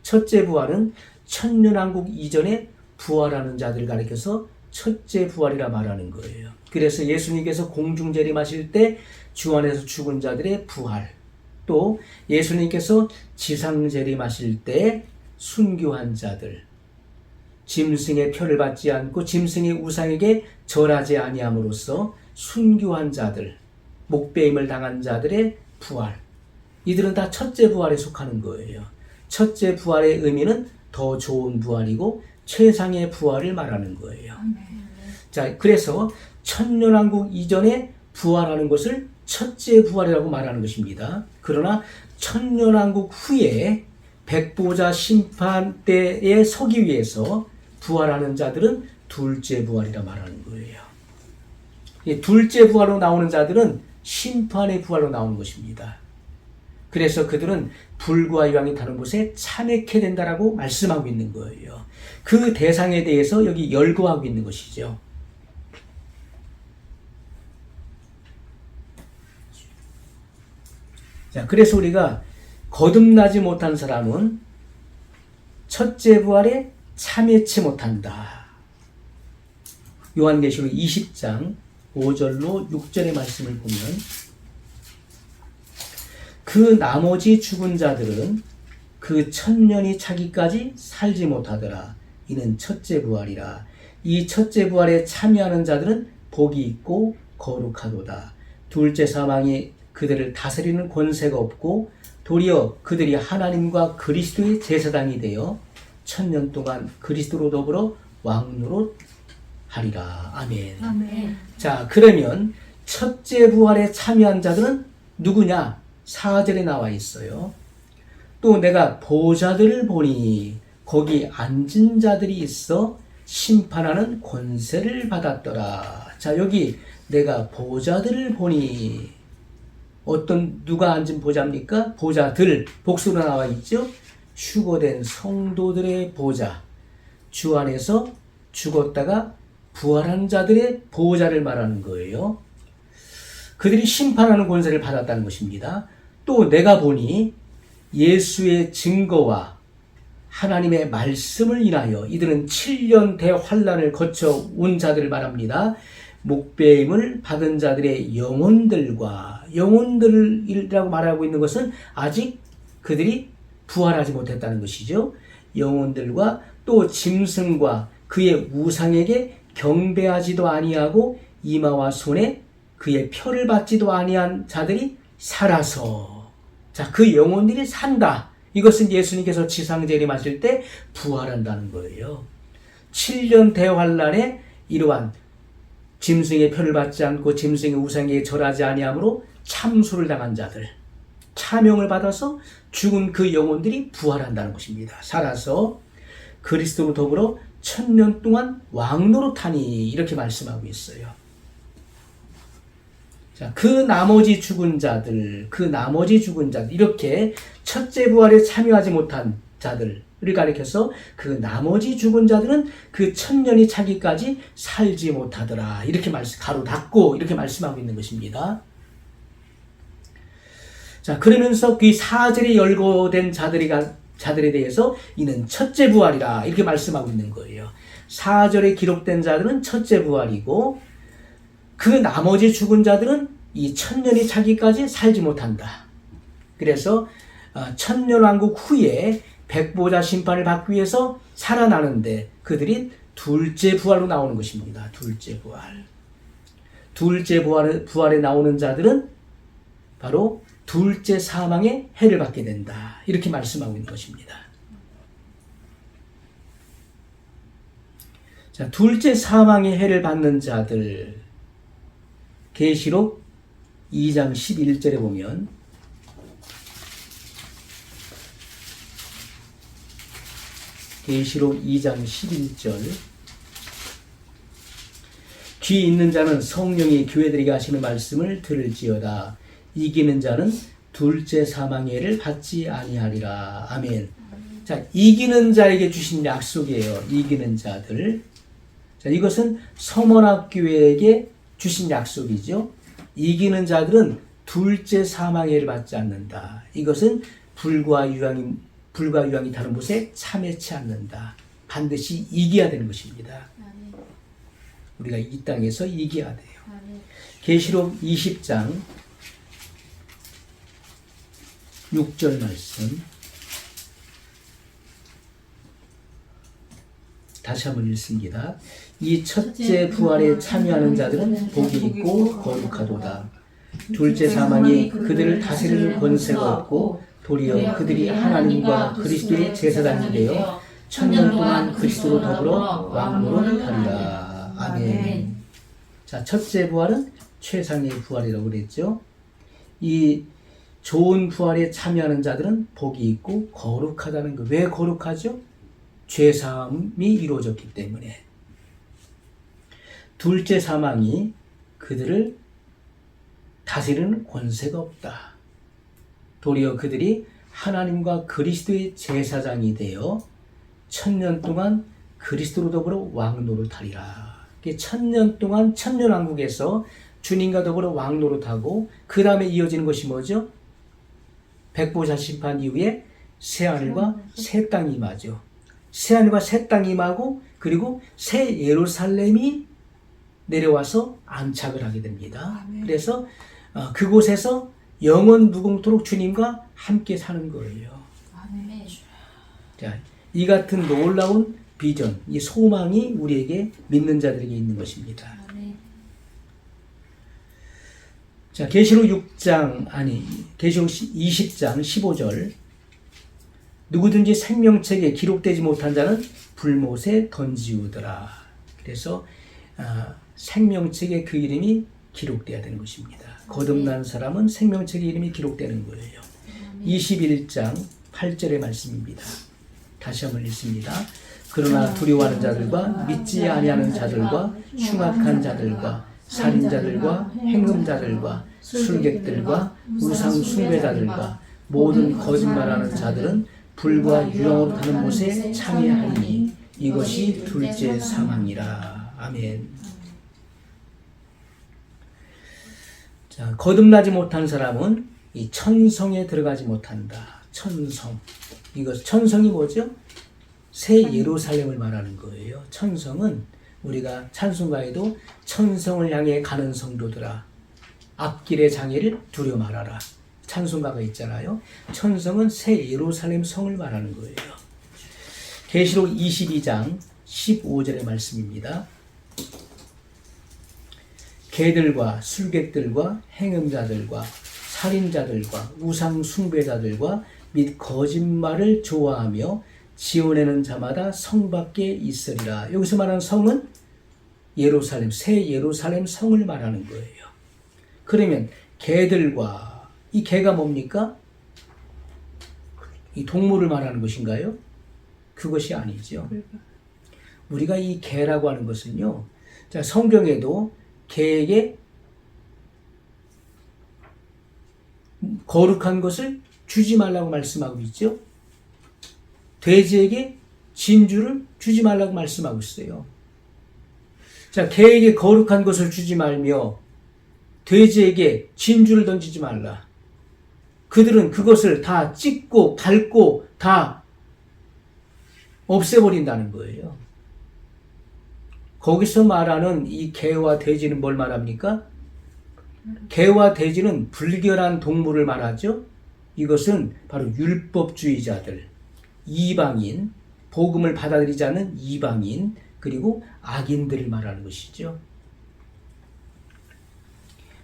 첫째 부활은 천년왕국 이전에 부활하는 자들을 가리켜서 첫째 부활이라 말하는 거예요. 그래서 예수님께서 공중재림하실 때 주 안에서 죽은 자들의 부활, 또 예수님께서 지상재림하실 때 순교한 자들, 짐승의 표를 받지 않고 짐승의 우상에게 절하지 아니함으로써 순교한 자들, 목배임을 당한 자들의 부활, 이들은 다 첫째 부활에 속하는 거예요. 첫째 부활의 의미는 더 좋은 부활이고 최상의 부활을 말하는 거예요. 자, 그래서 천년왕국 이전에 부활하는 것을 첫째 부활이라고 말하는 것입니다. 그러나 천년왕국 후에 백보자 심판 때에 서기 위해서 부활하는 자들은 둘째 부활이라 말하는 거예요. 이 둘째 부활로 나오는 자들은 심판의 부활로 나오는 것입니다. 그래서 그들은 불과 유황이 타는 곳에 참여케 된다라고 말씀하고 있는 거예요. 그 대상에 대해서 여기 열거하고 있는 것이죠. 자, 그래서 우리가 거듭나지 못한 사람은 첫째 부활에 참여치 못한다. 요한계시록 20장 5절로 6절의 말씀을 보면 그 나머지 죽은 자들은 그 천년이 차기까지 살지 못하더라. 이는 첫째 부활이라. 이 첫째 부활에 참여하는 자들은 복이 있고 거룩하도다. 둘째 사망이 그들을 다스리는 권세가 없고 도리어 그들이 하나님과 그리스도의 제사장이 되어 천년 동안 그리스도로 더불어 왕노릇 하리라. 아멘. 아멘. 자, 그러면 첫째 부활에 참여한 자들은 누구냐? 4절에 나와 있어요. 또 내가 보좌들을 보니 거기 앉은 자들이 있어 심판하는 권세를 받았더라. 자, 여기 내가 보좌들을 보니 누가 앉은 보좌입니까? 보좌들, 복수로 나와 있죠. 휴거된 성도들의 보좌, 주 안에서 죽었다가 부활한 자들의 보좌를 말하는 거예요. 그들이 심판하는 권세를 받았다는 것입니다. 또 내가 보니 예수의 증거와 하나님의 말씀을 인하여 이들은 7년 대환란을 거쳐 온 자들을 말합니다. 목배임을 받은 자들의 영혼들이라고 말하고 있는 것은 아직 그들이 부활하지 못했다는 것이죠. 영혼들과 또 짐승과 그의 우상에게 경배하지도 아니하고 이마와 손에 그의 표를 받지도 아니한 자들이 살아서, 자, 그 영혼들이 산다. 이것은 예수님께서 지상재림하실 때 부활한다는 거예요. 7년 대환란에 이러한 짐승의 표를 받지 않고 짐승의 우상에게 절하지 아니하므로 참수를 당한 자들, 차명을 받아서 죽은 그 영혼들이 부활한다는 것입니다. 살아서 그리스도로 더불어 천년 동안 왕노릇하니, 이렇게 말씀하고 있어요. 자, 그 나머지 죽은 자들, 이렇게 첫째 부활에 참여하지 못한 자들을 가리켜서 그 나머지 죽은 자들은 그 천년이 차기까지 살지 못하더라. 이렇게 가로 닫고 이렇게 말씀하고 있는 것입니다. 자, 그러면서 그 4절에 열거된 자들에 대해서 이는 첫째 부활이라 이렇게 말씀하고 있는 거예요. 4절에 기록된 자들은 첫째 부활이고 그 나머지 죽은 자들은 이 천년이 차기까지 살지 못한다. 그래서 천년왕국 후에 백보자 심판을 받기 위해서 살아나는데 그들이 둘째 부활로 나오는 것입니다. 둘째 부활. 둘째 부활에 나오는 자들은 바로 둘째 사망의 해를 받게 된다. 이렇게 말씀하고 있는 것입니다. 자, 둘째 사망의 해를 받는 자들, 계시록 2장 11절에 보면 계시록 2장 11절 귀 있는 자는 성령이 교회들에게 하시는 말씀을 들을지어다. 이기는 자는 둘째 사망의 해를 받지 아니하리라. 아멘. 자, 이기는 자에게 주신 약속이에요. 이기는 자들. 자, 이것은 서머나교회에게 주신 약속이죠. 이기는 자들은 둘째 사망의 해를 받지 않는다. 이것은 불과 유황이 불과 유황이 다른 곳에 참여치 않는다. 반드시 이겨야 되는 것입니다. 우리가 이 땅에서 이겨야 돼요. 계시록 20장 6절 말씀 다시 한번 읽습니다. 이 첫째 부활에 참여하는 자들은 복이 있고 거룩하도다. 둘째 사망이 그들을 다스리는 권세가 없고 도리어 그들이 하나님과 그리스도의 제사장이 되어 천년 동안 그리스도로 더불어 왕노릇 하리라. 아멘. 자, 첫째 부활은 최상의 부활이라고 그랬죠. 이 좋은 부활에 참여하는 자들은 복이 있고 거룩하다는 거. 왜 거룩하죠? 죄사함이 이루어졌기 때문에. 둘째 사망이 그들을 다스리는 권세가 없다. 도리어 그들이 하나님과 그리스도의 제사장이 되어 천년 동안 그리스도로 더불어 왕노릇하리라. 천년 동안 천년왕국에서 주님과 더불어 왕노릇하고 그 다음에 이어지는 것이 뭐죠? 백보자 심판 이후에 새하늘과 새 땅이 임하죠. 새하늘과 새 땅이 임하고 그리고 새 예루살렘이 내려와서 안착을 하게 됩니다. 그래서 그곳에서 영원 무궁토록 주님과 함께 사는 거예요. 자, 이 같은 놀라운 비전, 이 소망이 우리에게 믿는 자들에게 있는 것입니다. 자, 계시록 20장 20장 15절. 누구든지 생명책에 기록되지 못한 자는 불못에 던지우더라. 그래서 생명책에 그 이름이 기록되어야 되는 것입니다. 거듭난 사람은 생명책에 이름이 기록되는 거예요. 21장 8절의 말씀입니다. 다시 한번 읽습니다. 그러나 두려워하는 자들과 믿지 아니하는 자들과 흉악한 자들과 살인자들과 행음자들과 술객들과 우상 숭배자들과 모든 거짓말하는 자들은 불과 유황으로 타는 못에 참여하리니 이것이 둘째 사망이라. 아멘. 자, 거듭나지 못한 사람은 이 천성에 들어가지 못한다. 천성. 이것 천성이 뭐죠? 새 예루살렘을 말하는 거예요. 천성은 우리가 찬송가에도 천성을 향해 가는 성도들아 앞길의 장애를 두려 말아라. 찬송가가 있잖아요. 천성은 새 예루살렘 성을 말하는 거예요. 계시록 22장 15절의 말씀입니다. 개들과 술객들과 행음자들과 살인자들과 우상 숭배자들과 및 거짓말을 좋아하며 지어내는 자마다 성 밖에 있으리라. 여기서 말하는 성은 예루살렘, 새 예루살렘 성을 말하는 거예요. 그러면 개들과, 이 개가 뭡니까? 이 동물을 말하는 것인가요? 그것이 아니죠. 우리가 이 개라고 하는 것은요, 자, 성경에도 개에게 거룩한 것을 주지 말라고 말씀하고 있죠. 돼지에게 진주를 주지 말라고 말씀하고 있어요. 자, 개에게 거룩한 것을 주지 말며 돼지에게 진주를 던지지 말라. 그들은 그것을 다 찢고 밟고 다 없애버린다는 거예요. 거기서 말하는 이 개와 돼지는 뭘 말합니까? 개와 돼지는 불결한 동물을 말하죠. 이것은 바로 율법주의자들, 이방인, 복음을 받아들이지 않는 이방인, 그리고 악인들을 말하는 것이죠.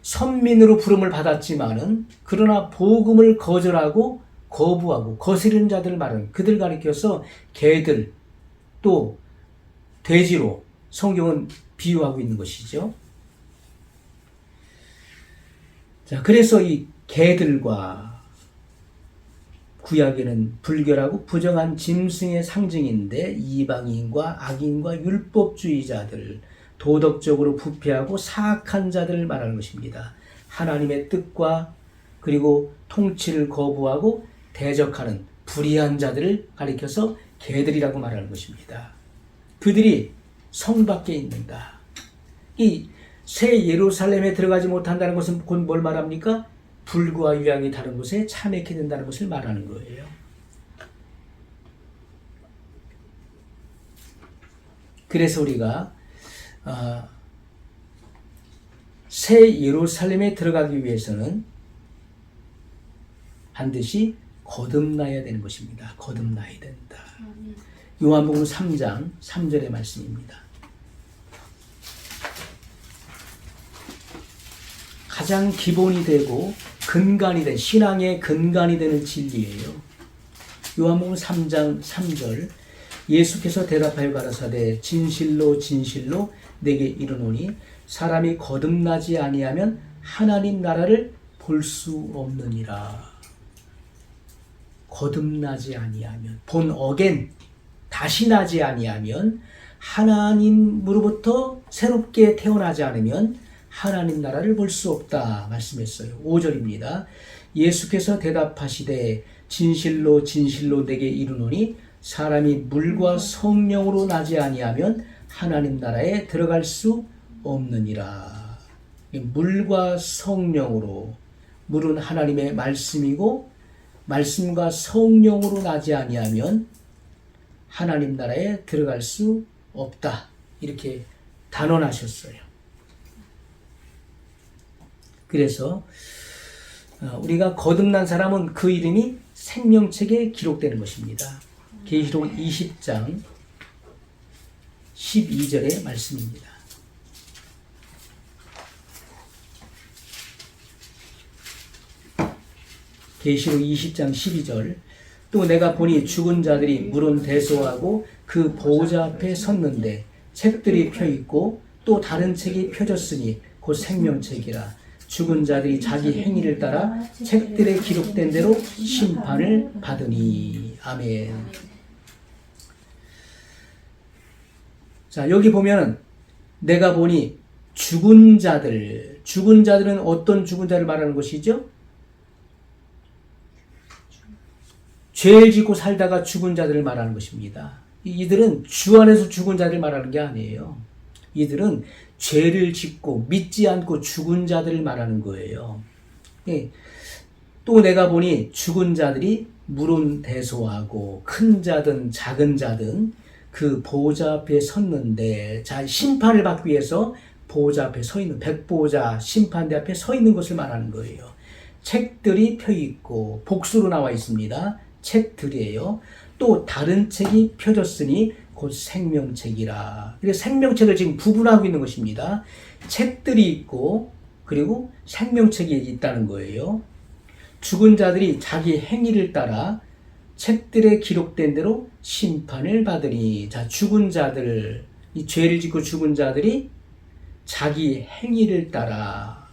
선민으로 부름을 받았지만은 그러나 복음을 거절하고 거부하고 거스르는 자들을 말하는, 그들 가리켜서 개들 또 돼지로 성경은 비유하고 있는 것이죠. 자, 그래서 이 개들과 구약에는 불결하고 부정한 짐승의 상징인데 이방인과 악인과 율법주의자들, 도덕적으로 부패하고 사악한 자들을 말하는 것입니다. 하나님의 뜻과 그리고 통치를 거부하고 대적하는 불의한 자들을 가리켜서 개들이라고 말하는 것입니다. 그들이 성 밖에 있는다. 이 새 예루살렘에 들어가지 못한다는 것은 곧 뭘 말합니까? 불과 유황이 다른 곳에 참여케 된다는 것을 말하는 거예요. 그래서 우리가 새 예루살렘에 들어가기 위해서는 반드시 거듭나야 되는 것입니다. 거듭나야 된다. 요한복음 3장 3절의 말씀입니다. 가장 기본이 되고 근간이 된 신앙의 근간이 되는 진리예요. 요한복음 3장 3절 예수께서 대답하여 가라사대 진실로 진실로 내게 이르노니 사람이 거듭나지 아니하면 하나님 나라를 볼 수 없느니라. 거듭나지 아니하면 본 어겐 다시 나지 아니하면 하나님으로부터 새롭게 태어나지 않으면 하나님 나라를 볼 수 없다 말씀했어요. 5절입니다. 예수께서 대답하시되 진실로 진실로 내게 이르노니 사람이 물과 성령으로 나지 아니하면 하나님 나라에 들어갈 수 없느니라. 물과 성령으로, 물은 하나님의 말씀이고 말씀과 성령으로 나지 아니하면 하나님 나라에 들어갈 수 없다. 이렇게 단언하셨어요. 그래서 우리가 거듭난 사람은 그 이름이 생명책에 기록되는 것입니다. 계시록 20장 12절의 말씀입니다. 계시록 20장 12절 또 내가 보니 죽은 자들이 물은 대소하고 그 보호자 앞에 섰는데 책들이 펴있고 또 다른 책이 펴졌으니 곧 생명책이라. 죽은 자들이 자기 행위를 따라 책들에 기록된 대로 심판을 받으니. 아멘. 자, 여기 보면은 내가 보니 죽은 자들은 어떤 죽은 자를 말하는 것이죠? 죄를 짓고 살다가 죽은 자들을 말하는 것입니다. 이들은 주 안에서 죽은 자들을 말하는 게 아니에요. 이들은 죄를 짓고 믿지 않고 죽은 자들을 말하는 거예요. 또 내가 보니 죽은 자들이 물은 대소하고 큰 자든 작은 자든 그 보호자 앞에 섰는데, 자, 심판을 받기 위해서 보호자 앞에 서 있는, 백보호자 심판대 앞에 서 있는 것을 말하는 거예요. 책들이 펴 있고, 복수로 나와 있습니다. 책들이에요. 또 다른 책이 펴졌으니 곧 생명책이라. 그래서 생명책을 지금 구분하고 있는 것입니다. 책들이 있고 그리고 생명책이 있다는 거예요. 죽은 자들이 자기 행위를 따라 책들에 기록된 대로 심판을 받으니. 자, 죽은 자들, 이 죄를 짓고 죽은 자들이 자기 행위를 따라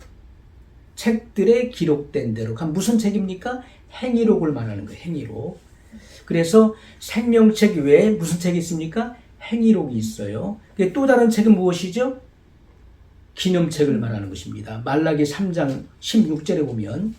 책들에 기록된 대로. 그럼 무슨 책입니까? 행위록을 말하는 거예요. 행위록. 그래서 생명책 외에 무슨 책이 있습니까? 행위록이 있어요. 또 다른 책은 무엇이죠? 기념책을 말하는 것입니다. 말라기 3장 16절에 보면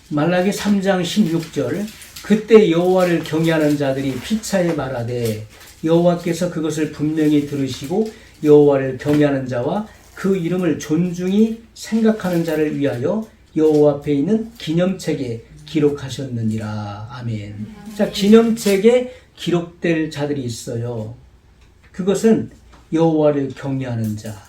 말라기 3장 16절 그때 여호와를 경외하는 자들이 피차에 말하되 여호와께서 그것을 분명히 들으시고 여호와를 경외하는 자와 그 이름을 존중히 생각하는 자를 위하여 여호와 앞에 있는 기념책에 기록하셨느니라. 아멘. 자, 기념책에 기록될 자들이 있어요. 그것은 여호와를 경외하는 자,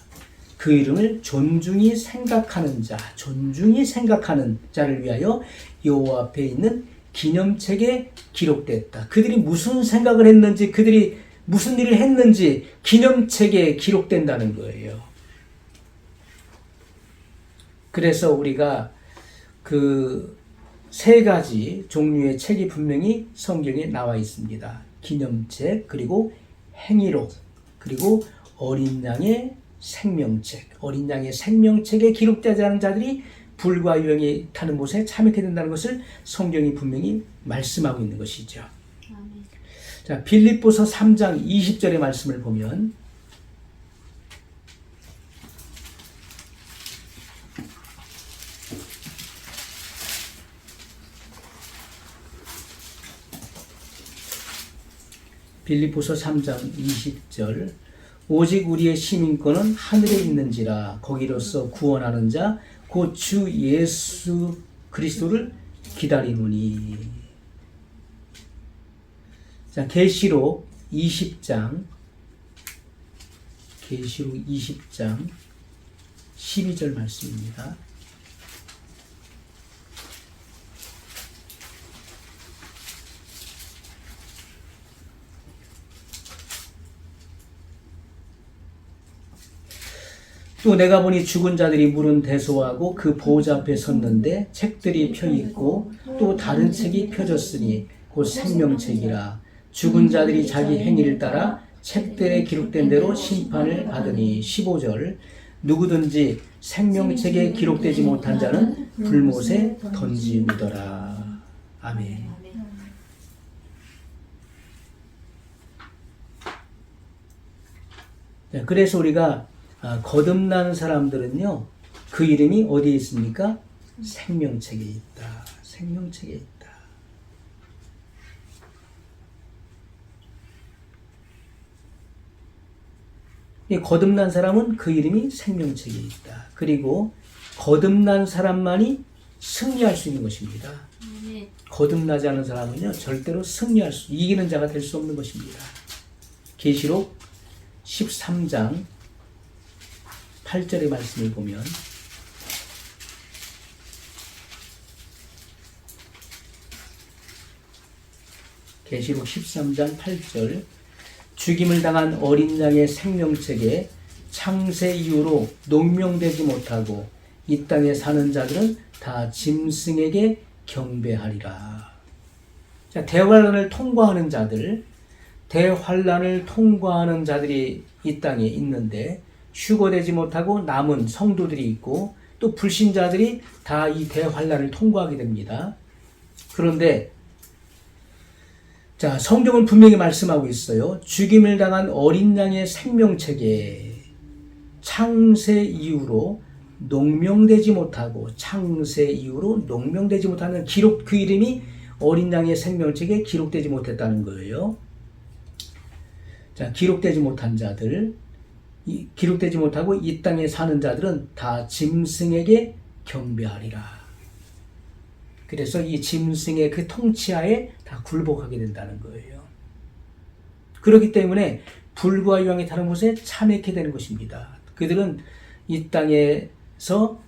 그 이름을 존중히 생각하는 자, 존중히 생각하는 자를 위하여 여호와 앞에 있는 기념책에 기록됐다. 그들이 무슨 생각을 했는지, 그들이 무슨 일을 했는지 기념책에 기록된다는 거예요. 그래서 우리가 그 세 가지 종류의 책이 분명히 성경에 나와 있습니다. 기념책, 그리고 행위록, 그리고 어린 양의 생명책. 어린 양의 생명책에 기록되지 않은 자들이 불과 유령이 타는 못에 참여하게 된다는 것을 성경이 분명히 말씀하고 있는 것이죠. 아멘. 자, 빌립보서 3장 20절의 말씀을 보면 빌립보서 3장 20절 오직 우리의 시민권은 하늘에 있는지라 거기로서 구원하는 자 곧 주 예수 그리스도를 기다리노니. 자, 계시록 20장 12절 말씀입니다. 또 내가 보니 죽은 자들이 물은 대소하고 그 보호자 앞에 섰는데 책들이 펴있고 또 다른 책이 펴졌으니 곧 생명책이라. 죽은 자들이 자기 행위를 따라 책들에 기록된 대로 심판을 받으니. 15절 누구든지 생명책에 기록되지 못한 자는 불못에 던지우더라. 아멘. 그래서 우리가 거듭난 사람들은요, 그 이름이 어디에 있습니까? 생명책에 있다. 생명책에 있다. 이 거듭난 사람은 그 이름이 생명책에 있다. 그리고 거듭난 사람만이 승리할 수 있는 것입니다. 거듭나지 않은 사람은요, 절대로 이기는 자가 될 수 없는 것입니다. 계시록 13장 8절의 말씀을 보면 계시록 13장 8절 죽임을 당한 어린 양의 생명책에 창세 이후로 농명되지 못하고 이 땅에 사는 자들은 다 짐승에게 경배하리라. 자, 대환란을 통과하는 자들이 이 땅에 있는데 휴거되지 못하고 남은 성도들이 있고 또 불신자들이 다 이 대환란을 통과하게 됩니다. 그런데 자, 성경은 분명히 말씀하고 있어요. 죽임을 당한 어린 양의 생명책에 창세 이후로 농명되지 못하는 기록, 그 이름이 어린 양의 생명책에 기록되지 못했다는 거예요. 자, 기록되지 못하고 이 땅에 사는 자들은 다 짐승에게 경배하리라. 그래서 이 짐승의 그 통치하에 다 굴복하게 된다는 거예요. 그렇기 때문에 불과 유황이 타는 곳에 참여하게 되는 것입니다. 그들은 이 땅에서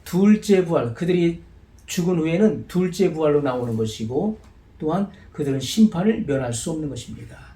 둘째 부활, 그들이 죽은 후에는 둘째 부활로 나오는 것이고 또한 그들은 심판을 면할 수 없는 것입니다.